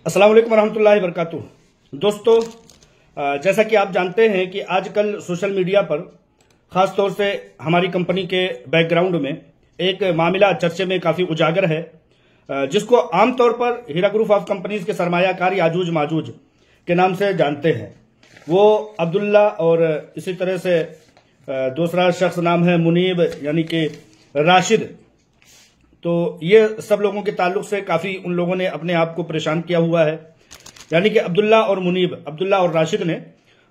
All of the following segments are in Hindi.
अस्सलाम वालेकुम रहमतुल्लाहि वबरकातुहू। दोस्तों, जैसा कि आप जानते हैं कि आजकल सोशल मीडिया पर ख़ास तौर से हमारी कंपनी के बैकग्राउंड में एक मामला चर्चे में काफ़ी उजागर है, जिसको आमतौर पर हीरा ग्रुप ऑफ कंपनीज के सरमायाकार याजूज माजूज के नाम से जानते हैं। वो अब्दुल्ला और इसी तरह से दूसरा शख्स नाम है मुनीब यानी कि राशिद। तो ये सब लोगों के ताल्लुक से काफ़ी उन लोगों ने अपने आप को परेशान किया हुआ है। यानी कि अब्दुल्ला और मुनीब, अब्दुल्ला और राशिद ने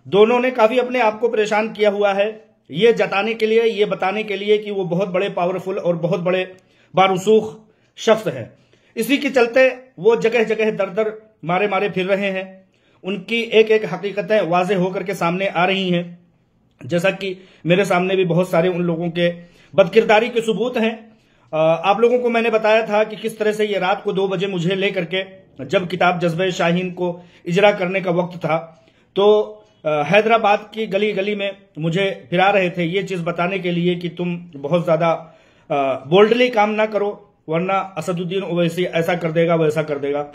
दोनों ने काफ़ी अपने आप को परेशान किया हुआ है, ये जताने के लिए, ये बताने के लिए कि वो बहुत बड़े पावरफुल और बहुत बड़े बारूसूख शख्स हैं। इसी के चलते वो जगह जगह दर दर मारे मारे फिर रहे हैं। उनकी एक एक हकीकतें वाज़ेह होकर के सामने आ रही हैं, जैसा कि मेरे सामने भी बहुत सारे उन लोगों के बदकिरदारी के सबूत हैं। आप लोगों को मैंने बताया था कि किस तरह से ये रात को 2 बजे मुझे लेकर के, जब किताब जज्बे शाहीन को इजरा करने का वक्त था, तो हैदराबाद की गली गली में मुझे फिरा रहे थे ये चीज़ बताने के लिए कि तुम बहुत ज़्यादा बोल्डली काम ना करो, वरना असदुद्दीन ओवैसी ऐसा कर देगा, वैसा कर देगा।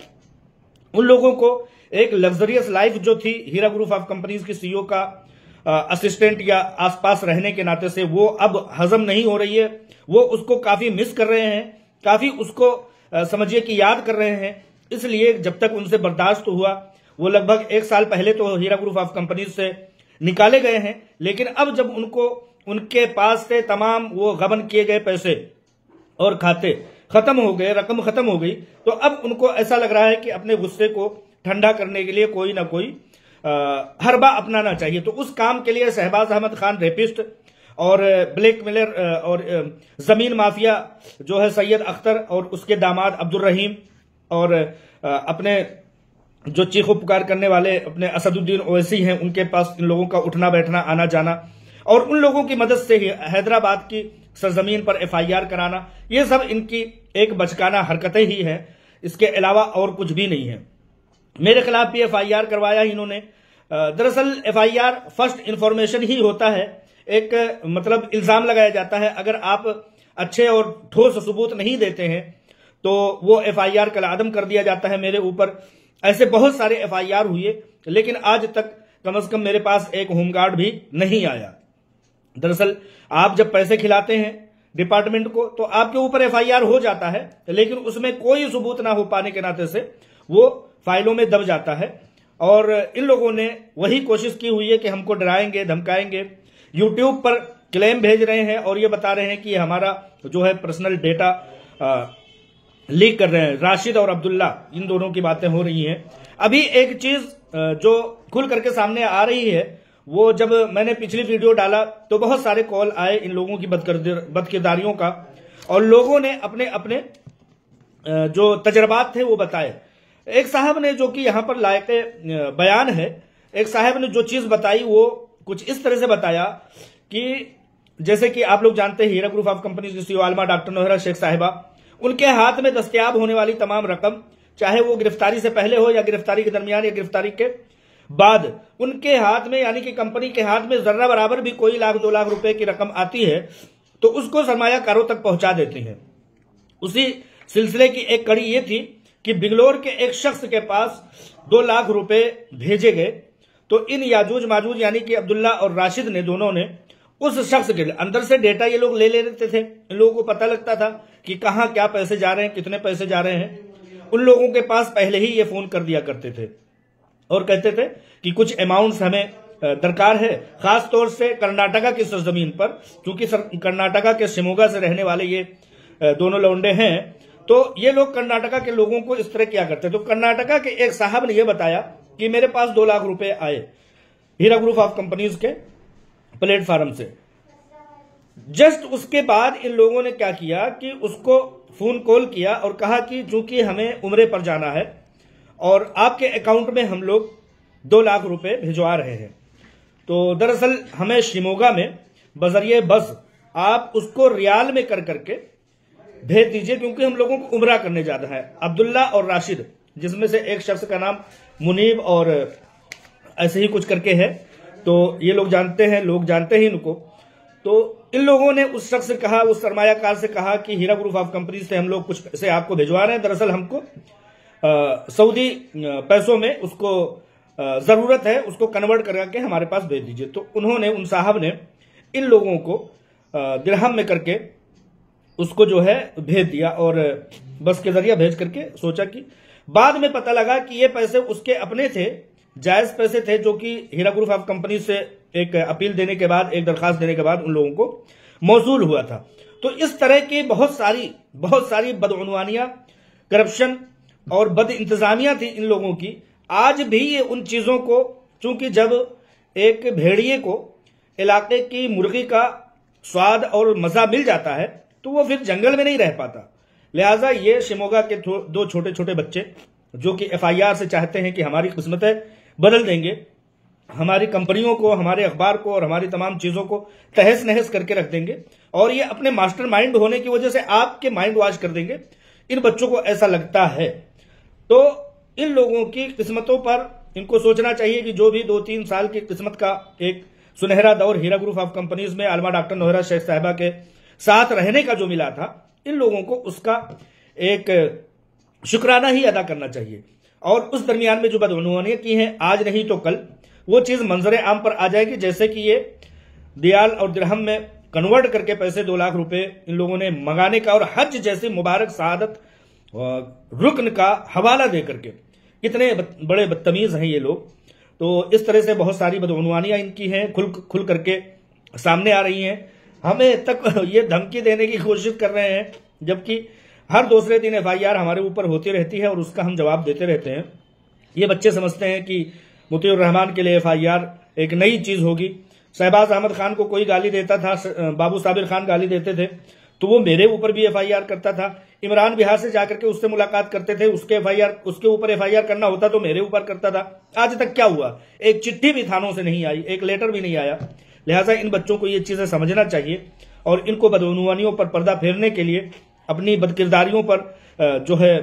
उन लोगों को एक लग्जरियस लाइफ जो थी हीरा ग्रुप ऑफ कंपनीज की सीईओ का असिस्टेंट या आसपास रहने के नाते से, वो अब हजम नहीं हो रही है। वो उसको काफी मिस कर रहे हैं, काफी उसको समझिए कि याद कर रहे हैं। इसलिए जब तक उनसे बर्दाश्त हुआ, वो लगभग 1 साल पहले तो हीरा ग्रुप ऑफ कंपनीज से निकाले गए हैं, लेकिन अब जब उनको उनके पास से तमाम वो गबन किए गए पैसे और खाते खत्म हो गए, रकम खत्म हो गई, तो अब उनको ऐसा लग रहा है कि अपने गुस्से को ठंडा करने के लिए कोई ना कोई हरबा अपनाना चाहिए। तो उस काम के लिए शहबाज अहमद खान रेपिस्ट और ब्लैकमेलर और जमीन माफिया जो है सैयद अख्तर और उसके दामाद अब्दुल रहीम और अपने जो चीखो पुकार करने वाले अपने असदुद्दीन ओवैसी हैं, उनके पास इन लोगों का उठना बैठना आना जाना और उन लोगों की मदद से ही हैदराबाद की सरजमीन पर FIR कराना, ये सब इनकी एक बचकाना हरकतें ही हैं। इसके अलावा और कुछ भी नहीं है। मेरे खिलाफ भी FIR करवाया इन्होंने। दरअसल FIR फर्स्ट इंफॉर्मेशन ही होता है, एक मतलब इल्जाम लगाया जाता है। अगर आप अच्छे और ठोस सबूत नहीं देते हैं तो वो FIR कलादम कर दिया जाता है मेरे ऊपर। ऐसे बहुत सारे FIR हुए, लेकिन आज तक कम से कम मेरे पास एक होमगार्ड भी नहीं आया। दरअसल आप जब पैसे खिलाते हैं डिपार्टमेंट को तो आपके ऊपर FIR हो जाता है, लेकिन उसमें कोई सबूत ना हो पाने के नाते से वो फाइलों में दब जाता है। और इन लोगों ने वही कोशिश की हुई है कि हमको डराएंगे, धमकाएंगे। यूट्यूब पर क्लेम भेज रहे हैं और ये बता रहे हैं कि हमारा जो है पर्सनल डेटा लीक कर रहे हैं। राशिद और अब्दुल्ला, इन दोनों की बातें हो रही हैं। अभी एक चीज जो खुल करके सामने आ रही है, वो जब मैंने पिछली वीडियो डाला तो बहुत सारे कॉल आए इन लोगों की बदकिरदारियों का, और लोगों ने अपने अपने जो तजर्बात थे वो बताए। एक साहब ने, जो कि यहाँ पर लायके बयान है, एक साहब ने जो चीज बताई वो कुछ इस तरह से बताया कि जैसे कि आप लोग जानते हैं हीरा ग्रुप ऑफ कंपनी की CEO आलमा डॉक्टर नोहरा शेख साहिबा, उनके हाथ में दस्तयाब होने वाली तमाम रकम, चाहे वो गिरफ्तारी से पहले हो या गिरफ्तारी के दरमियान या गिरफ्तारी के बाद, उनके हाथ में यानी कि कंपनी के हाथ में जर्रा बराबर भी कोई 1-2 लाख रुपए की रकम आती है तो उसको सरमायाकारों तक पहुंचा देती है। उसी सिलसिले की एक कड़ी ये थी कि बिगलोर के एक शख्स के पास 2 लाख रुपए भेजे गए, तो इन याजूज माजूज यानी कि अब्दुल्ला और राशिद ने, दोनों ने उस शख्स के अंदर से डेटा ये लोग ले लेते थे। इन लोगों को पता लगता था कि कहाँ क्या पैसे जा रहे हैं, कितने पैसे जा रहे हैं। उन लोगों के पास पहले ही ये फोन कर दिया करते थे और कहते थे कि कुछ अमाउंट्स हमें दरकार है, खास तौर से कर्नाटका की सरजमीन पर, क्योंकि कर्नाटका के शिमोगा से रहने वाले ये दोनों लौंडे हैं। तो ये लोग कर्नाटका के लोगों को इस तरह क्या करते। तो कर्नाटका के एक साहब ने यह बताया कि मेरे पास 2 लाख रुपए आए हीरा ग्रुप ऑफ कंपनीज के प्लेटफार्म से। जस्ट उसके बाद इन लोगों ने क्या किया कि उसको फोन कॉल किया और कहा कि चूंकि हमें उम्रे पर जाना है और आपके अकाउंट में हम लोग 2 लाख रुपए भिजवा रहे हैं, तो दरअसल हमें शिमोगा में बजरिए बस आप उसको रियाल में कर करके भेज दीजिए, क्योंकि हम लोगों को उम्रा करने जाना है। अब्दुल्ला और राशिद, जिसमें से एक शख्स का नाम मुनीब और ऐसे ही कुछ करके है, तो ये लोग जानते हैं, लोग जानते हैं इनको। तो इन लोगों ने उस शख्स से कहा, उस सरमायाकार से कहा कि हीरा ग्रुप ऑफ कंपनी से हम लोग कुछ पैसे आपको भिजवा रहे हैं। दरअसल हमको सऊदी पैसों में उसको जरूरत है, उसको कन्वर्ट करके हमारे पास भेज दीजिए। तो उन्होंने, उन साहब ने इन लोगों को दिरहम में करके उसको जो है भेज दिया और बस के जरिए भेज करके सोचा कि, बाद में पता लगा कि ये पैसे उसके अपने थे, जायज पैसे थे, जो कि हीरा ग्रुप ऑफ कंपनी से एक अपील देने के बाद, एक दरखास्त देने के बाद उन लोगों को मौसूल हुआ था। तो इस तरह की बहुत सारी बदउनवानियां, करप्शन और बद इंतजामिया थी इन लोगों की। आज भी ये उन चीजों को, चूंकि जब एक भेड़िए को इलाके की मुर्गी का स्वाद और मजा मिल जाता है तो वो फिर जंगल में नहीं रह पाता। लिहाजा ये शिमोगा के दो छोटे छोटे बच्चे जो कि एफआईआर से चाहते हैं कि हमारी किस्मतें बदल देंगे, हमारी कंपनियों को, हमारे अखबार को और हमारी तमाम चीजों को तहस नहस करके रख देंगे, और ये अपने मास्टरमाइंड होने की वजह से आपके माइंड वॉश कर देंगे, इन बच्चों को ऐसा लगता है। तो इन लोगों की किस्मतों पर इनको सोचना चाहिए कि जो भी 2-3 साल की किस्मत का एक सुनहरा दौर हीरा ग्रुप ऑफ कंपनीज में आलमा डॉक्टर नोहरा शेख साहिबा के साथ रहने का जो मिला था, इन लोगों को उसका एक शुक्राना ही अदा करना चाहिए। और उस दरमियान में जो बदउनवानियां की हैं, आज नहीं तो कल वो चीज मंजरे आम पर आ जाएगी। जैसे कि ये दियाल और दिरहम में कन्वर्ट करके पैसे 2 लाख रुपए इन लोगों ने मंगाने का, और हज जैसी मुबारक शहादत रुकन का हवाला दे करके, कितने बड़े बदतमीज हैं ये लोग। तो इस तरह से बहुत सारी बदउनवानियां इनकी हैं, खुल करके सामने आ रही हैं। हमें तक ये धमकी देने की कोशिश कर रहे हैं, जबकि हर दूसरे दिन एफआईआर हमारे ऊपर होती रहती है और उसका हम जवाब देते रहते हैं। ये बच्चे समझते हैं कि मुतीउर रहमान के लिए एफआईआर एक नई चीज होगी। शहबाज अहमद खान को कोई गाली देता था, बाबू साबिर खान गाली देते थे तो वो मेरे ऊपर भी एफआईआर करता था। इमरान बिहार से जाकर के उससे मुलाकात करते थे, उसके ऊपर एफआईआर करना होता तो मेरे ऊपर करता था। आज तक क्या हुआ? एक चिट्ठी भी थानों से नहीं आई, एक लेटर भी नहीं आया। लिहाजा इन बच्चों को ये चीजें समझना चाहिए और इनको बदउनवानियों पर पर्दा फेरने के लिए, अपनी बदकिरदारियों पर जो है,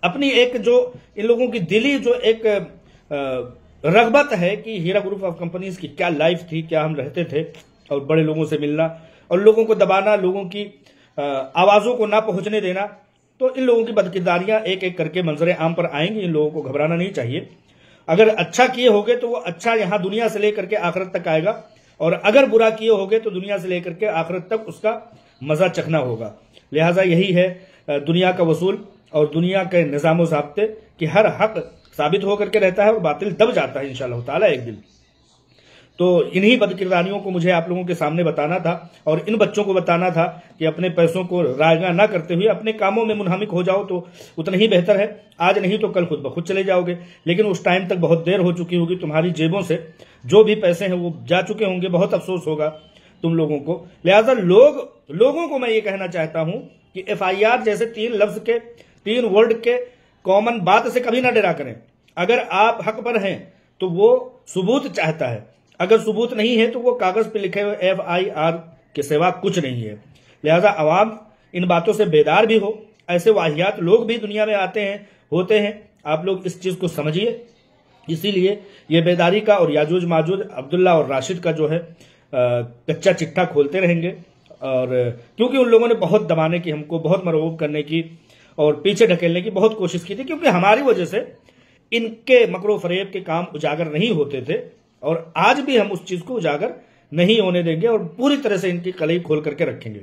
अपनी एक जो इन लोगों की दिली जो एक रगबत है कि हीरा ग्रुप ऑफ कंपनीज की क्या लाइफ थी, क्या हम रहते थे, और बड़े लोगों से मिलना और लोगों को दबाना, लोगों की आवाजों को ना पहुंचने देना, तो इन लोगों की बदकिरदारियां एक एक करके मंजरे आम पर आएंगी। इन लोगों को घबराना नहीं चाहिए। अगर अच्छा किए होगे तो वो अच्छा यहां दुनिया से लेकर के आखिरत तक आएगा, और अगर बुरा किए होगे तो दुनिया से लेकर के आखिरत तक उसका मजा चखना होगा। लिहाजा यही है दुनिया का वसूल और दुनिया के निजाम ज़ाब्ते कि हर हक साबित होकर के रहता है और बातिल दब जाता है इंशाअल्लाह ताला एक दिन। तो इन्हीं बदकिरदारियों को मुझे आप लोगों के सामने बताना था और इन बच्चों को बताना था कि अपने पैसों को रायगा ना करते हुए अपने कामों में मुनहमिक हो जाओ तो उतना ही बेहतर है। आज नहीं तो कल खुद ब खुद चले जाओगे, लेकिन उस टाइम तक बहुत देर हो चुकी होगी। तुम्हारी जेबों से जो भी पैसे हैं वो जा चुके होंगे। बहुत अफसोस होगा तुम लोगों को। लिहाजा लोगों को मैं ये कहना चाहता हूं कि एफआईआर जैसे 3 लफ्ज के 3 वर्ड के कॉमन बात से कभी ना डरा करें। अगर आप हक पर हैं तो वो सबूत चाहता है, अगर सबूत नहीं है तो वो कागज पे लिखे हुए एफआईआर के सिवा कुछ नहीं है। लिहाजा आवाम इन बातों से बेदार भी हो। ऐसे वाहियात लोग भी दुनिया में आते हैं, होते हैं। आप लोग इस चीज को समझिए। इसीलिए ये बेदारी का और याजूज माजूज अब्दुल्ला और राशिद का जो है कच्चा चिट्ठा खोलते रहेंगे। और क्योंकि उन लोगों ने बहुत दबाने की, हमको बहुत मरगूब करने की और पीछे ढकेलने की बहुत कोशिश की थी, क्योंकि हमारी वजह से इनके मकरो फरेब के काम उजागर नहीं होते थे। और आज भी हम उस चीज को उजागर नहीं होने देंगे और पूरी तरह से इनकी कलई खोल करके रखेंगे।